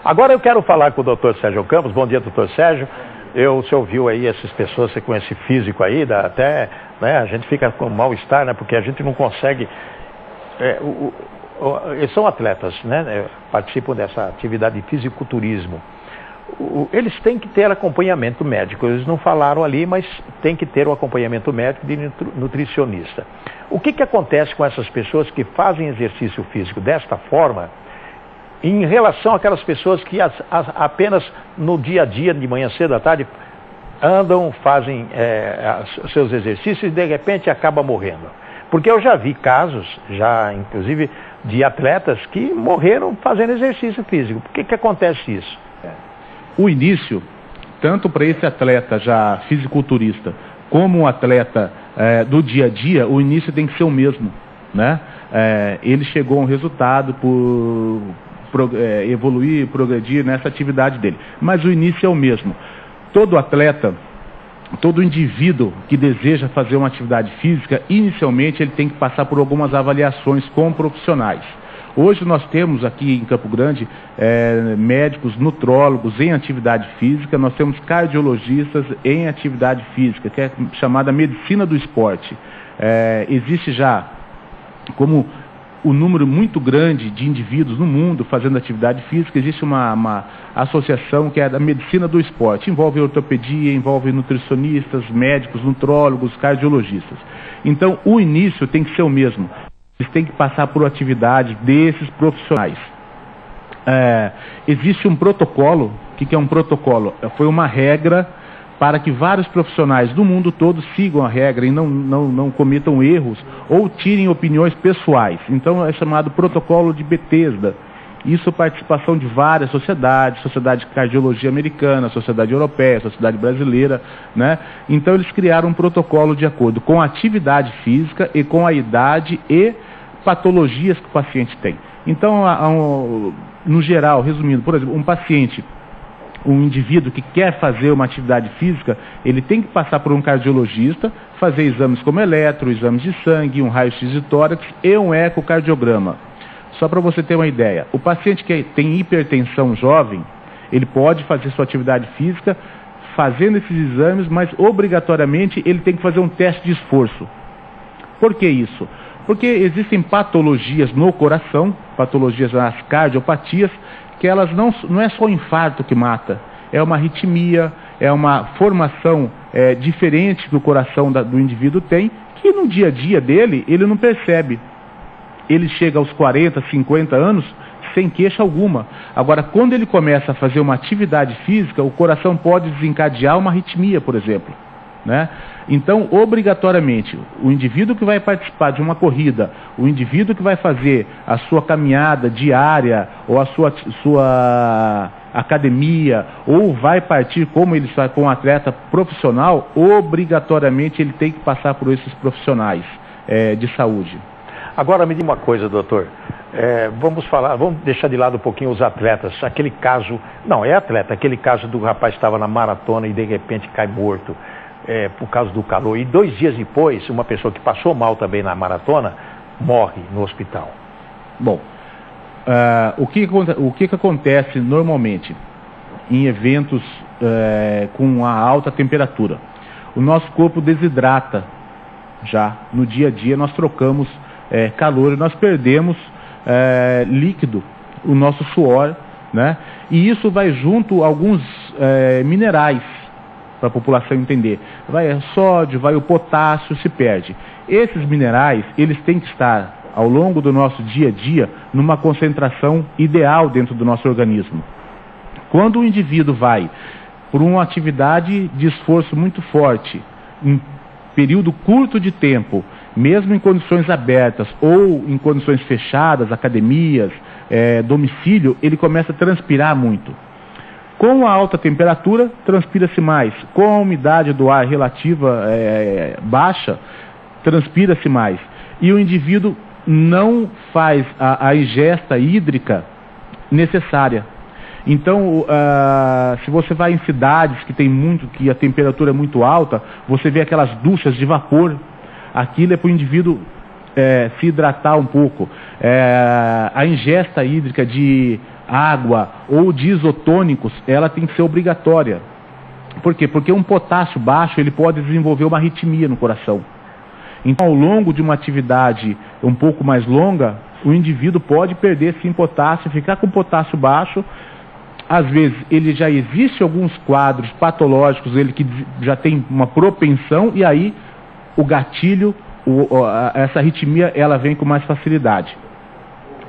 Agora eu quero falar com o doutor Sérgio Campos. Bom dia, doutor Sérgio. Você ouviu aí essas pessoas, você com esse físico aí, até né, a gente fica com mal-estar, né, porque a gente não consegue... eles são atletas, né, participam dessa atividade de fisiculturismo. Eles têm que ter acompanhamento médico. Eles não falaram ali, mas tem que ter o acompanhamento médico de nutricionista. O que acontece com essas pessoas que fazem exercício físico desta forma, em relação àquelas pessoas que apenas no dia a dia, de manhã cedo à tarde, andam, fazem seus exercícios e de repente acaba morrendo? Porque eu já vi casos, inclusive, de atletas que morreram fazendo exercício físico. Por que acontece isso? O início, tanto para esse atleta já fisiculturista, como um atleta do dia a dia, o início tem que ser o mesmo, né? Ele chegou a um resultado por evoluir, progredir nessa atividade dele. Mas o início é o mesmo. Todo atleta, todo indivíduo que deseja fazer uma atividade física, inicialmente ele tem que passar por algumas avaliações com profissionais. Hoje nós temos aqui em Campo Grande médicos, nutrólogos em atividade física, nós temos cardiologistas em atividade física, que é chamada medicina do esporte. Existe já como um número muito grande de indivíduos no mundo fazendo atividade física, existe uma associação que é da medicina do esporte, envolve ortopedia, envolve nutricionistas, médicos, nutrólogos, cardiologistas. Então o início tem que ser o mesmo. Eles têm que passar por atividades desses profissionais. Existe um protocolo. O que é um protocolo? Foi uma regra para que vários profissionais do mundo todo sigam a regra e não cometam erros ou tirem opiniões pessoais. Então é chamado protocolo de Bethesda. Isso participação de várias sociedades, Sociedade de Cardiologia Americana, Sociedade Europeia, Sociedade Brasileira, né? Então eles criaram um protocolo de acordo com a atividade física e com a idade e patologias que o paciente tem. Então, no geral, resumindo, por exemplo, um indivíduo que quer fazer uma atividade física, ele tem que passar por um cardiologista, fazer exames como eletro, exames de sangue, um raio-x de tórax e um ecocardiograma. Só para você ter uma ideia, o paciente que tem hipertensão jovem, ele pode fazer sua atividade física fazendo esses exames, mas obrigatoriamente ele tem que fazer um teste de esforço. Por que isso? Porque existem patologias no coração, patologias nas cardiopatias, que elas não é só o infarto que mata, é uma arritmia, é uma formação diferente que o coração do indivíduo tem, que no dia a dia dele ele não percebe. Ele chega aos 40, 50 anos sem queixa alguma. Agora, quando ele começa a fazer uma atividade física, o coração pode desencadear uma arritmia, por exemplo, né? Então, obrigatoriamente, o indivíduo que vai participar de uma corrida, o indivíduo que vai fazer a sua caminhada diária ou a sua academia, ou vai partir como ele está com um atleta profissional, obrigatoriamente ele tem que passar por esses profissionais de saúde. Agora me diga uma coisa, doutor. Vamos deixar de lado um pouquinho os atletas. Aquele caso, não, é atleta, aquele caso do rapaz que estava na maratona e de repente cai morto por causa do calor. E 2 dias depois, uma pessoa que passou mal também na maratona, morre no hospital. Bom, o que acontece normalmente em eventos com a alta temperatura? O nosso corpo desidrata já. No dia a dia nós trocamos calor e nós perdemos líquido, o nosso suor, né? E isso vai junto a alguns minerais, para a população entender. Vai sódio, vai o potássio, se perde. Esses minerais, eles têm que estar ao longo do nosso dia a dia numa concentração ideal dentro do nosso organismo. Quando o indivíduo vai por uma atividade de esforço muito forte, em período curto de tempo, mesmo em condições abertas ou em condições fechadas, academias, domicílio, ele começa a transpirar muito. Com a alta temperatura, transpira-se mais. Com a umidade do ar relativa baixa, transpira-se mais. E o indivíduo não faz a ingesta hídrica necessária. Então, se você vai em cidades que a temperatura é muito alta, você vê aquelas duchas de vapor. Aquilo é para o indivíduo se hidratar um pouco. A ingesta hídrica de água ou de isotônicos, ela tem que ser obrigatória. Por quê? Porque um potássio baixo, ele pode desenvolver uma arritmia no coração. Então, ao longo de uma atividade um pouco mais longa, o indivíduo pode perder sim potássio, ficar com potássio baixo. Às vezes, ele já existe alguns quadros patológicos, ele que já tem uma propensão, e aí o gatilho, essa arritmia, ela vem com mais facilidade.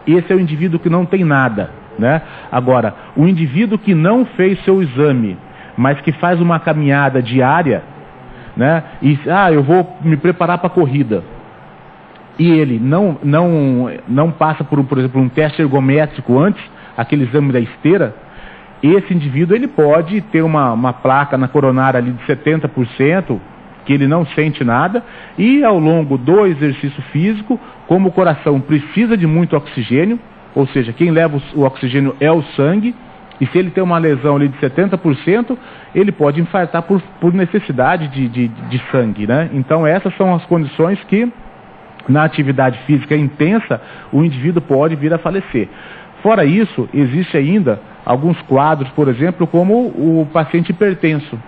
Esse é o indivíduo que não tem nada, né? Agora, o indivíduo que não fez seu exame, mas que faz uma caminhada diária, né? E eu vou me preparar para a corrida, e ele não passa por exemplo, um teste ergométrico antes, aquele exame da esteira, esse indivíduo ele pode ter uma placa na coronária ali de 70%, que ele não sente nada, e ao longo do exercício físico, como o coração precisa de muito oxigênio, ou seja, quem leva o oxigênio é o sangue, e se ele tem uma lesão ali de 70%, ele pode infartar por necessidade de sangue, né? Então essas são as condições que, na atividade física intensa, o indivíduo pode vir a falecer. Fora isso, existe ainda alguns quadros, por exemplo, como o paciente hipertenso.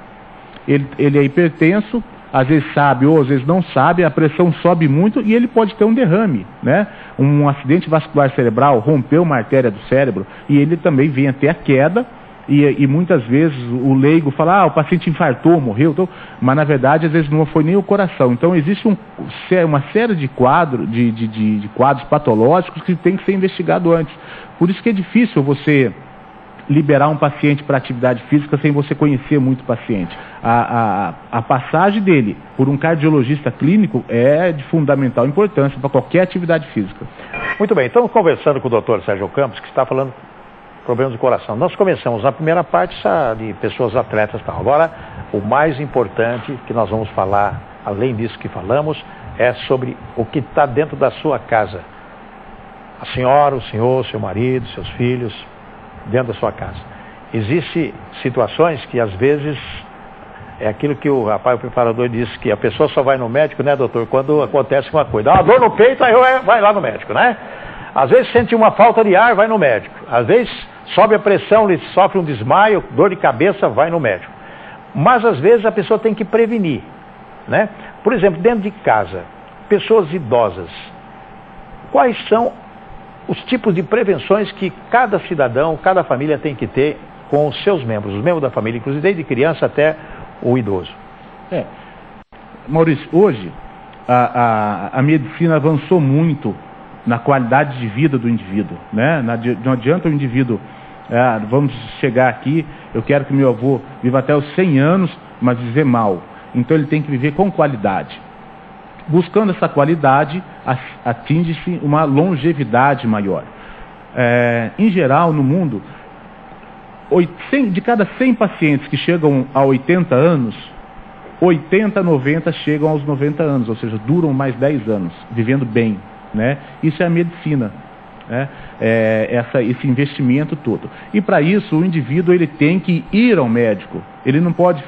Ele é hipertenso, às vezes sabe ou às vezes não sabe, a pressão sobe muito e ele pode ter um derrame, né? Um acidente vascular cerebral, rompeu uma artéria do cérebro e ele também vem até a queda, e muitas vezes o leigo fala, o paciente infartou, morreu, mas na verdade às vezes não foi nem o coração. Então existe uma série de quadros patológicos que tem que ser investigado antes. Por isso que é difícil você liberar um paciente para atividade física sem você conhecer muito o paciente. A passagem dele por um cardiologista clínico é de fundamental importância para qualquer atividade física. Muito bem, estamos conversando com o Dr. Sérgio Campos, que está falando problemas do coração. Nós começamos na primeira parte de pessoas atletas e tal. Agora, o mais importante que nós vamos falar, além disso que falamos, é sobre o que está dentro da sua casa. A senhora, o senhor, seu marido, seus filhos, dentro da sua casa. Existem situações que às vezes é aquilo que o preparador disse, que a pessoa só vai no médico, né, doutor, quando acontece uma coisa. Dá uma dor no peito, aí vai lá no médico, né? Às vezes sente uma falta de ar, vai no médico. Às vezes sobe a pressão, ele sofre um desmaio, dor de cabeça, vai no médico. Mas às vezes a pessoa tem que prevenir, né? Por exemplo, dentro de casa, pessoas idosas, quais são os tipos de prevenções que cada cidadão, cada família tem que ter com os seus membros, os membros da família, inclusive desde criança até o idoso? Maurício, hoje a medicina avançou muito na qualidade de vida do indivíduo, né? Não adianta o indivíduo, vamos chegar aqui, eu quero que meu avô viva até os 100 anos, mas viver mal. Então ele tem que viver com qualidade. Buscando essa qualidade, atinge-se uma longevidade maior. Em geral, no mundo, de cada 100 pacientes que chegam a 80 anos, 80, 90 chegam aos 90 anos, ou seja, duram mais 10 anos, vivendo bem, né? Isso é a medicina, né? Esse investimento todo. E para isso, o indivíduo ele tem que ir ao médico. Ele não pode...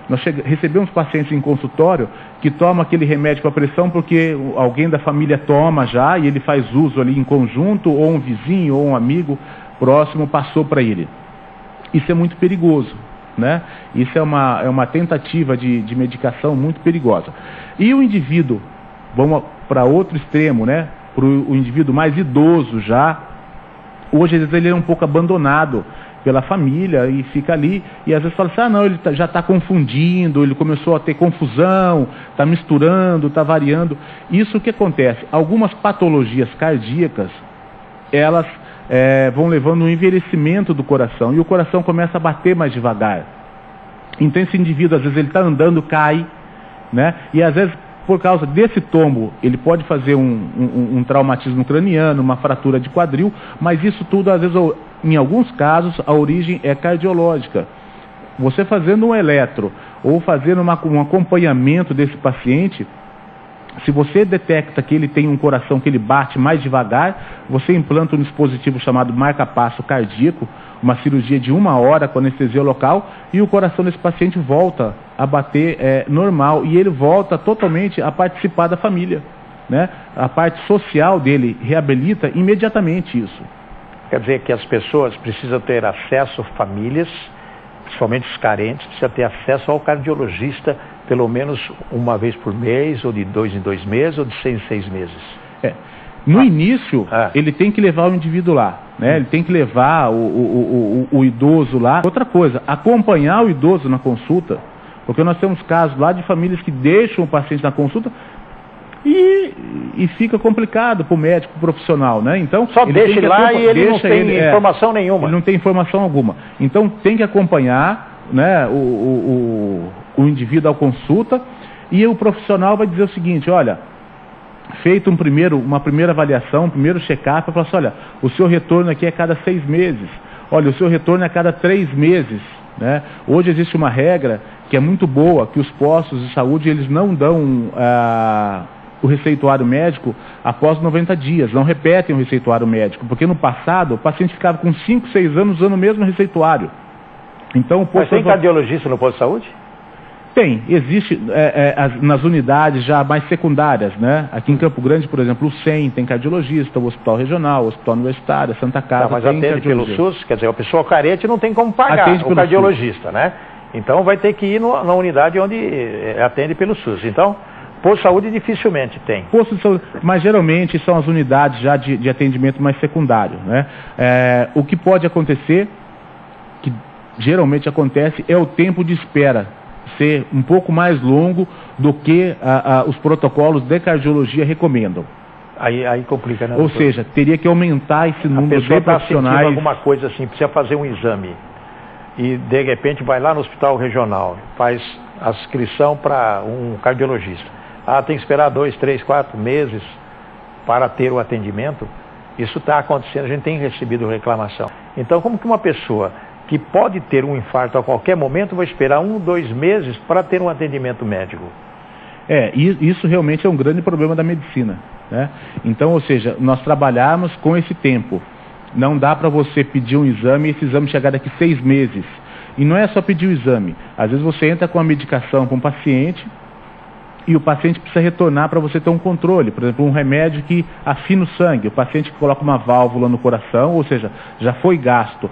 Nós recebemos pacientes em consultório que tomam aquele remédio para pressão porque alguém da família toma já e ele faz uso ali em conjunto, ou um vizinho ou um amigo próximo passou para ele. Isso é muito perigoso, né? Isso é uma tentativa de medicação muito perigosa. E o indivíduo, vamos para outro extremo, né? Para o indivíduo mais idoso já, hoje às vezes ele é um pouco abandonado pela família e fica ali, e às vezes fala assim, não, ele já está confundindo, ele começou a ter confusão, está misturando, está variando. Isso que acontece, algumas patologias cardíacas, elas vão levando um envelhecimento do coração, e o coração começa a bater mais devagar. Então esse indivíduo, às vezes ele está andando, cai, né? E às vezes, por causa desse tombo, ele pode fazer um traumatismo craniano, uma fratura de quadril, mas isso tudo, às vezes, em alguns casos, a origem é cardiológica. Você fazendo um eletro ou fazendo um acompanhamento desse paciente, se você detecta que ele tem um coração que ele bate mais devagar, você implanta um dispositivo chamado marca-passo cardíaco, uma cirurgia de 1 hora com anestesia local, e o coração desse paciente volta a bater normal, e ele volta totalmente a participar da família, né? A parte social dele reabilita imediatamente isso. quer dizer que as pessoas precisam ter acesso, famílias, principalmente os carentes, precisam ter acesso ao cardiologista pelo menos uma vez por mês, ou de 2 em 2 meses, ou de 6 em 6 meses. No início, ele tem que levar o indivíduo lá, né? Ele tem que levar o idoso lá. Outra coisa, acompanhar o idoso na consulta, porque nós temos casos lá de famílias que deixam o paciente na consulta e fica complicado para o médico profissional, né? Então, só deixa ele lá e ele não tem informação nenhuma. Ele não tem informação alguma. Então tem que acompanhar, né, o indivíduo à consulta, e o profissional vai dizer o seguinte: olha, feito uma primeira avaliação, um primeiro check-up, eu falo assim: olha, o seu retorno aqui é a cada 6 meses, olha, o seu retorno é a cada 3 meses, né? Hoje existe uma regra que é muito boa, que os postos de saúde, eles não dão o receituário médico após 90 dias, não repetem o receituário médico, porque no passado o paciente ficava com 5, 6 anos usando o mesmo receituário. Então, mas tem cardiologista no posto de saúde? Tem, existe nas unidades já mais secundárias, né? Aqui em Campo Grande, por exemplo, o SEM tem cardiologista, o Hospital Regional, o Hospital Universitário, a Santa Casa mas tem atende pelo SUS, quer dizer, a pessoa carente não tem como pagar o cardiologista, SUS, né? Então vai ter que ir na unidade onde atende pelo SUS. Então, posto de saúde dificilmente tem. Posto de saúde, mas geralmente são as unidades já de atendimento mais secundário, né? O que pode acontecer, que geralmente acontece, é o tempo de espera ser um pouco mais longo do que os protocolos de cardiologia recomendam. Aí complica, né? Ou seja, teria que aumentar esse número de profissionais. Alguma coisa assim, precisa fazer um exame e de repente vai lá no hospital regional, faz a inscrição para um cardiologista. Tem que esperar 2, 3, 4 meses para ter o atendimento. Isso está acontecendo, a gente tem recebido reclamação. Então, como que uma pessoa que pode ter um infarto a qualquer momento vai esperar 1, 2 meses para ter um atendimento médico? Isso realmente é um grande problema da medicina, né? Então, ou seja, nós trabalhamos com esse tempo. Não dá para você pedir um exame e esse exame chegar daqui 6 meses. E não é só pedir o exame. Às vezes você entra com a medicação para um paciente e o paciente precisa retornar para você ter um controle. Por exemplo, um remédio que afina o sangue. O paciente que coloca uma válvula no coração, ou seja, já foi gasto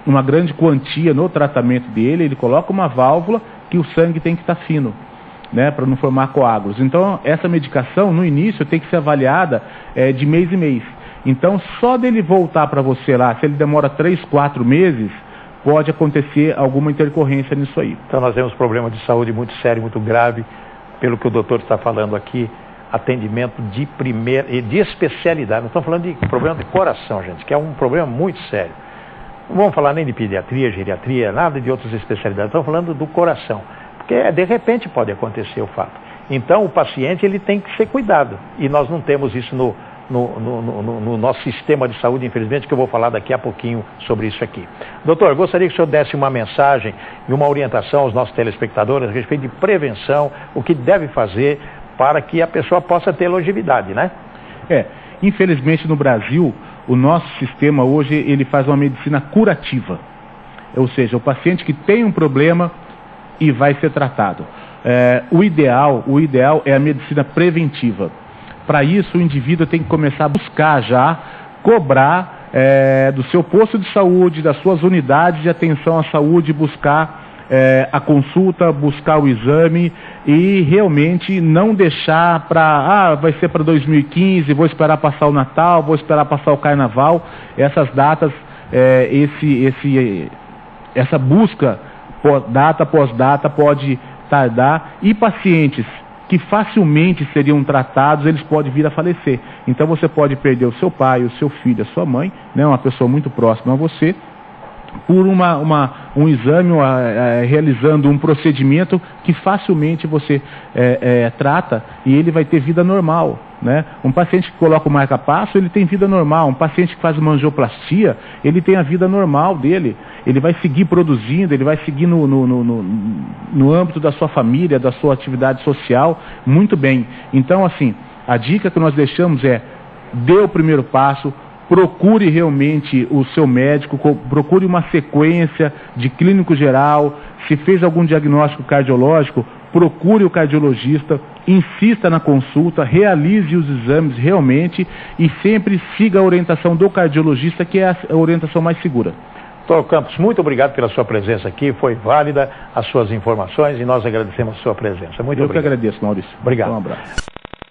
uma grande quantia no tratamento dele, ele coloca uma válvula que o sangue tem que estar fino, né, para não formar coágulos. Então, essa medicação, no início, tem que ser avaliada de mês em mês. Então, só dele voltar para você lá, se ele demora 3, 4 meses, pode acontecer alguma intercorrência nisso aí. Então, nós temos problema de saúde muito sério, muito grave, pelo que o doutor está falando aqui, atendimento de primeira e de especialidade. Nós estamos falando de problema de coração, gente, que é um problema muito sério. Não vamos falar nem de pediatria, geriatria, nada de outras especialidades. Estamos falando do coração, porque de repente pode acontecer o fato. Então, o paciente ele tem que ser cuidado, e nós não temos isso no nosso sistema de saúde, infelizmente, que eu vou falar daqui a pouquinho sobre isso aqui. Doutor, gostaria que o senhor desse uma mensagem e uma orientação aos nossos telespectadores a respeito de prevenção, o que deve fazer para que a pessoa possa ter longevidade, né? Infelizmente no Brasil, o nosso sistema hoje, ele faz uma medicina curativa. Ou seja, o paciente que tem um problema e vai ser tratado. O ideal é a medicina preventiva. Para isso, o indivíduo tem que começar a buscar já, cobrar do seu posto de saúde, das suas unidades de atenção à saúde, buscar a consulta, buscar o exame e realmente não deixar para, vai ser para 2015, vou esperar passar o Natal, vou esperar passar o Carnaval. Essas datas, essa busca data após data pode tardar, e pacientes que facilmente seriam tratados, eles podem vir a falecer. Então você pode perder o seu pai, o seu filho, a sua mãe, né, uma pessoa muito próxima a você, por um exame, realizando um procedimento que facilmente você trata, e ele vai ter vida normal, né? Um paciente que coloca o marca-passo, ele tem vida normal. Um paciente que faz uma angioplastia, ele tem a vida normal dele. Ele vai seguir produzindo, ele vai seguir no âmbito da sua família, da sua atividade social, muito bem. Então, assim, a dica que nós deixamos é: dê o primeiro passo, procure realmente o seu médico, procure uma sequência de clínico geral. Se fez algum diagnóstico cardiológico, procure o cardiologista, insista na consulta, realize os exames realmente e sempre siga a orientação do cardiologista, que é a orientação mais segura. Dr. Campos, muito obrigado pela sua presença aqui, foi válida as suas informações e nós agradecemos a sua presença. Muito obrigado. Eu que agradeço, Maurício. Obrigado. Um abraço.